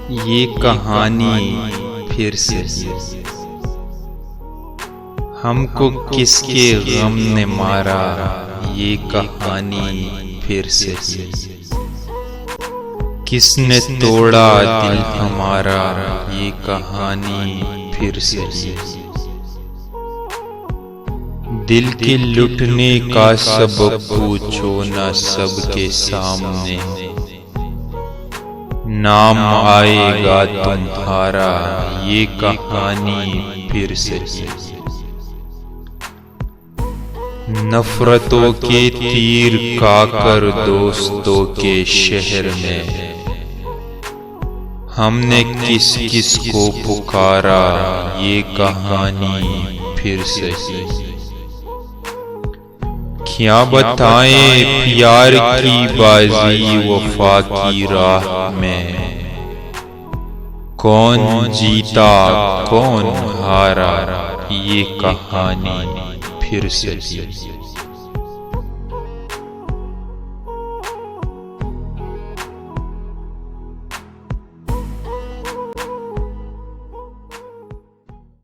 ये कहानी फिर से हमको किसके गम ने मारा। ये कहानी फिर से किसने तोड़ा दिल हमारा। ये कहानी फिर से दिल के लुटने का सबब पूछो ना सबके सामने। नाम आएगा तुम्हारा। ये कहानी फिर से नफरतों के तीर खाकर दोस्तों के शहर में हमने किस किस को पुकारा। ये कहानी फिर से क्या बताएं प्यार की बाजी वफा की राह में। कौन जीता कौन हारा। ये कहानी फिर से